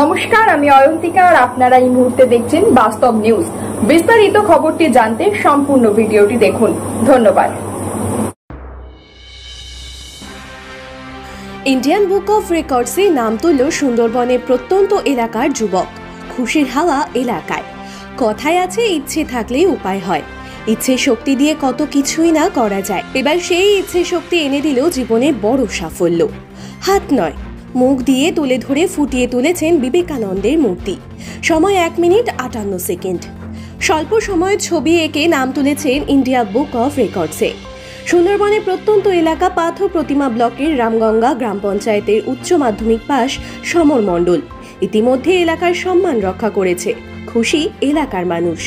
নমস্কার, আমি অয়ন্তিকা আর আপনারা এই মুহূর্তে দেখছেন বাস্তব নিউজ। বিস্তারিত খবরটি জানতে সম্পূর্ণ ভিডিওটি দেখুন। ধন্যবাদ। ইন্ডিয়ান বুক অফ রেকর্ডসে নাম তুলল সুন্দরবনের প্রত্যন্ত এলাকার যুবক। খুশির হাওয়া এলাকায়। কথায় আছে, ইচ্ছে থাকলে উপায় হয়। ইচ্ছে শক্তি দিয়ে কত কিছুই না করা যায়। এবার সেই ইচ্ছে শক্তি এনে দিল জীবনে বড় সাফল্য। হাত নয়, মুখ দিয়ে তুলে ধরে ফুটিয়ে তুলেছেন বিবেকানন্দের মূর্তি। সময় 1 মিনিট 58 সেকেন্ড। স্বল্প সময়ের ছবি এঁকে নাম তুলেছেন ইন্ডিয়া বুক অফ রেকর্ডসে। সুন্দরবনের প্রত্যন্ত এলাকা পাথর প্রতিমা ব্লকের রামগঙ্গা গ্রাম পঞ্চায়েতের উচ্চ মাধ্যমিক পাস সমর মণ্ডল ইতিমধ্যে এলাকার সম্মান রক্ষা করেছে। খুশি এলাকার মানুষ।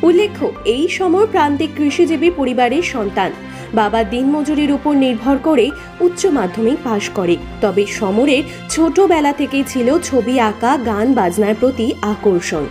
উল্লেখ্য, এই সমর প্রান্তিক কৃষিজীবী পরিবারের সন্তান। বাবা দিনমজুরির উপর নির্ভর করে উচ্চ মাধ্যমিক পাশ করে। তবে সমরের ছোটবেলা থেকেই ছিল ছবি আঁকা, গান বাজনার প্রতি আকর্ষণ।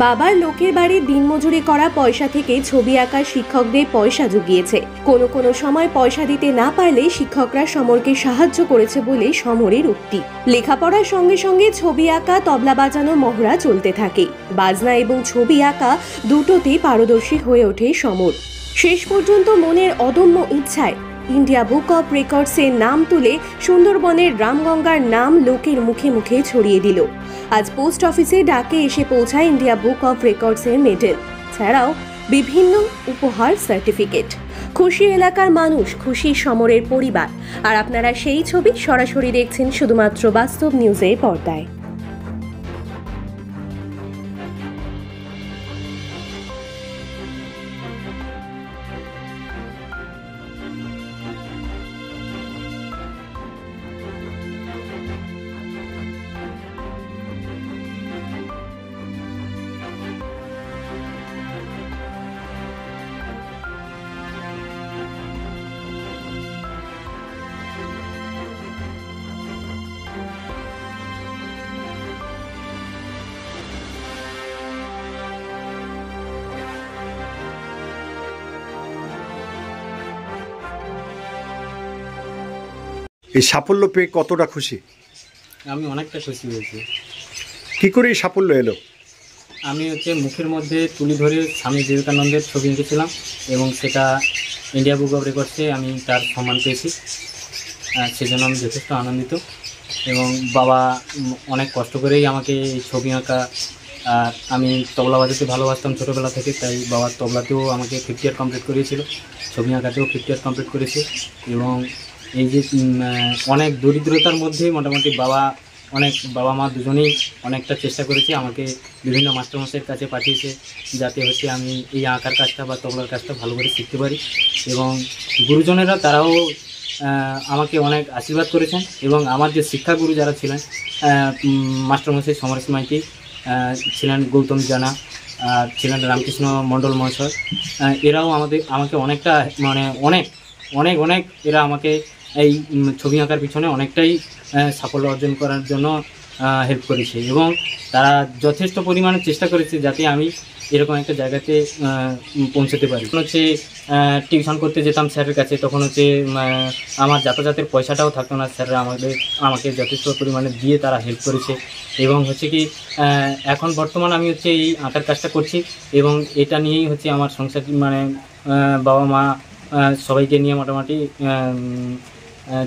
বাবার লোকের বাড়ির দিনমজুরি করা পয়সা থেকে ছবি আঁকা শিক্ষকদের পয়সা জুগিয়েছে। কোনো কোনো সময় পয়সা দিতে না পারলে শিক্ষকরা সমরকে সাহায্য করেছে বলে সমরের উক্তি। লেখাপড়ার সঙ্গে সঙ্গে ছবি আঁকা, তবলা বাজানো মহড়া চলতে থাকে। বাজনা এবং ছবি আঁকা দুটোতেই পারদর্শী হয়ে ওঠে সমর। শেষ পর্যন্ত মনের অদম্য ইচ্ছায় ইন্ডিয়া বুক অফ রেকর্ডসের নাম তুলে সুন্দরবনের রামগঙ্গার নাম লোকের মুখে মুখে ছড়িয়ে দিল। আজ পোস্ট অফিসে ডাকে এসে পৌঁছায় ইন্ডিয়া বুক অফ রেকর্ডসের মেডেল, ছাড়াও বিভিন্ন উপহার, সার্টিফিকেট। খুশি এলাকার মানুষ, খুশি সমরের পরিবার। আর আপনারা সেই ছবি সরাসরি দেখছেন শুধুমাত্র বাস্তব নিউজের পর্দায়। এই সাফল্য পেয়ে কতটা খুশি? আমি অনেকটা খুশি হয়েছি। কি করে এই সাফল্য এলো? আমি মুখের মধ্যে তুলি ধরে স্বামী বিবেকানন্দের ছবি এঁকেছিলাম এবং সেটা ইন্ডিয়া বুক অফ রেকর্ডসে আমি তার সম্মান পেয়েছি। সেজন্য আমি যথেষ্ট আনন্দিত। এবং বাবা অনেক কষ্ট করেই আমাকে এই ছবি আঁকা, আমি তবলা বাজাতে ভালোবাসতাম ছোটোবেলা থেকে, তাই বাবার তবলাতেও আমাকে 50 ইয়ার কমপ্লিট করিয়েছিল, ছবি আঁকাতেও 50 ইয়ার কমপ্লিট করেছে। এবং এই যে অনেক দরিদ্রতার মধ্যে মোটামুটি বাবা মা দুজনেই অনেকটা চেষ্টা করেছে, আমাকে বিভিন্ন মাস্টারমশাইয়ের কাছে পাঠিয়েছে যাতে আমি এই আঁকার কাজটা বা তবলার কাজটা ভালো করে শিখতে পারি। এবং গুরুজনেরা তারাও আমাকে অনেক আশীর্বাদ করেছেন। এবং আমার যে শিক্ষাগুরু যারা ছিলেন, মাস্টারমশাই সমরেশ মাইতি ছিলেন, গৌতম জানা ছিলেন, রামকৃষ্ণ মণ্ডল মহাশয়, এরাও আমাকে অনেকটা অনেক এরা আমাকে এই ছবি আঁকার পিছনে অনেকটাই সাফল্য অর্জন করার জন্য হেল্প করেছে। এবং তারা যথেষ্ট পরিমাণে চেষ্টা করেছে যাতে আমি এরকম একটা জায়গাতে পৌঁছতে পারি। টিউশন করতে যেতাম স্যারের কাছে, তখন আমার যাতায়াতের পয়সাটাও থাকতো না। স্যাররা আমাকে যথেষ্ট পরিমাণে দিয়ে তারা হেল্প করেছে। এবং এখন বর্তমানে আমি এই আঁকার কাজটা করছি এবং এটা নিয়েই আমার সংসার, বাবা মা সবাইকে নিয়ে মোটামুটি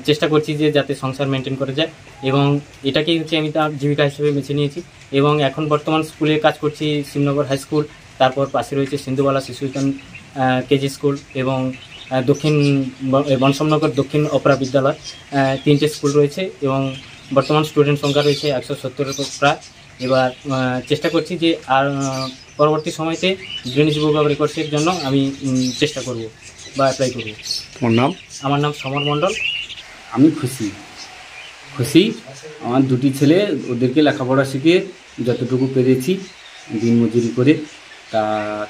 চেষ্টা করছি যে যাতে সংসার মেনটেন করে যায়। এবং এটাকেই আমি তার জীবিকা হিসেবে বেছে নিয়েছি। এবং এখন বর্তমান স্কুলে কাজ করছি, শিবনগর হাই স্কুল, তারপর পাশে রয়েছে সিন্ধুবালা শিশুবিজ্ঞান কেজি স্কুল এবং দক্ষিণ বনসমনগর দক্ষিণ অপরা বিদ্যালয়, 3টে স্কুল রয়েছে। এবং বর্তমান স্টুডেন্ট সংখ্যা রয়েছে 170-এর প্রায়। এবার চেষ্টা করছি যে আর পরবর্তী সময়তে গিনেস বুক অফ রেকর্ডসের জন্য আমি চেষ্টা করব বা অ্যাপ্লাই করব। তোমার নাম? আমার নাম সমর মণ্ডল। আমি খুশি। আমার 2টি ছেলে, ওদেরকে লেখাপড়া শিখিয়ে যতটুকু পেরেছি দিনমজুরি করে। তা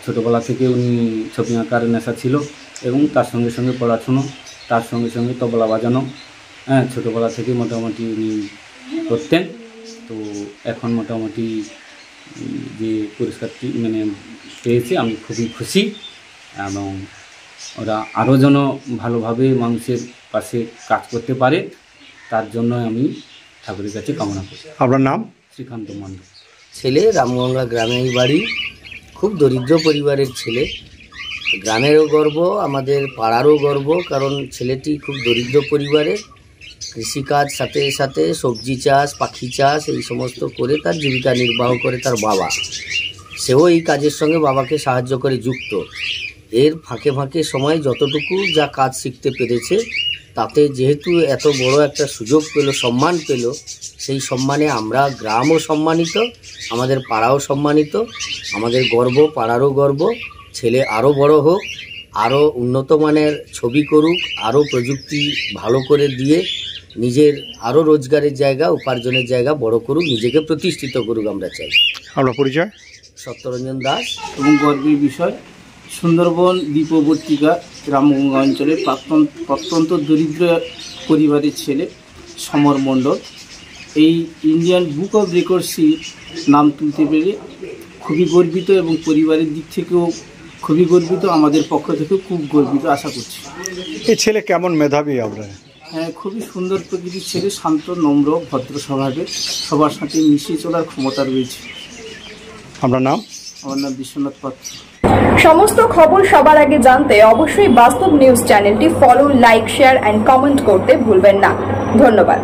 ছোটোবেলা থেকে উনি ছবি আঁকার নেশা ছিল এবং তার সঙ্গে সঙ্গে পড়াশুনো, তার সঙ্গে সঙ্গে তবলা বাজানো ছোটোবেলা থেকে মোটামুটি উনি করতেন। তো এখন মোটামুটি যে পুরস্কারটি পেয়েছে আমি খুবই খুশি। এবং ওরা আরও যেন ভালোভাবে মানুষের পাশে কাজ করতে পারে তার জন্য আমি ঠাকুরের কাছে কামনা করি। আপনার নাম? শ্রীকান্ত মণ্ডল। ছেলে রামগঙ্গা গ্রামেই বাড়ি, খুব দরিদ্র পরিবারের ছেলে। গ্রামেরও গর্ব, আমাদের পাড়ারও গর্ব, কারণ ছেলেটি খুব দরিদ্র পরিবারের। কৃষিকাজ সাথে সাথে সবজি চাষ, পাখি চাষ এই সমস্ত করে তার জীবিকা নির্বাহ করে তার বাবা। সেও এই কাজের সঙ্গে বাবাকে সাহায্য করে যুক্ত। এর ফাঁকে ফাঁকে সময় যতটুকু যা কাজ শিখতে পেরেছে, তাতে যেহেতু এত বড় একটা সুযোগ পেল, সম্মান পেল, সেই সম্মানে আমরা গ্রামও সম্মানিত, আমাদের পাড়াও সম্মানিত, আমাদের গর্ব, পাড়ারও গর্ব। ছেলে আরও বড় হোক, আরও উন্নত মানের ছবি করুক, আরও প্রযুক্তি ভালো করে দিয়ে নিজের আরও রোজগারের জায়গা, উপার্জনের জায়গা বড় করুক, নিজেকে প্রতিষ্ঠিত করুক, আমরা চাই। আপনার পরিচয়? সত্যরঞ্জন দাস। এবং গর্বের বিষয়, সুন্দরবন দ্বীপবর্তিকা রামগঙ্গা অঞ্চলের প্রত্যন্ত দরিদ্র পরিবারের ছেলে সমর মণ্ডল এই ইন্ডিয়ান বুক অফ রেকর্ডসে নাম তুলতে পেরে খুবই গর্বিত, এবং পরিবারের দিক থেকেও খুবই গর্বিত, আমাদের পক্ষ থেকেও খুব গর্বিত আশা করছি। এই ছেলে কেমন মেধাবী আপনার? হ্যাঁ, খুবই সুন্দর প্রকৃতির ছেলে, শান্ত, নম্র, ভদ্র স্বভাবের, সবার সাথে মিশিয়ে চলার ক্ষমতা রয়েছে। আপনার নাম? আমার নাম বিশ্বনাথ পাত্র। সমস্ত খবর সবার আগে জানতে অবশ্যই বাস্তব নিউজ চ্যানেলটি follow, like, share and comment করতে ভুলবেন না। ধন্যবাদ।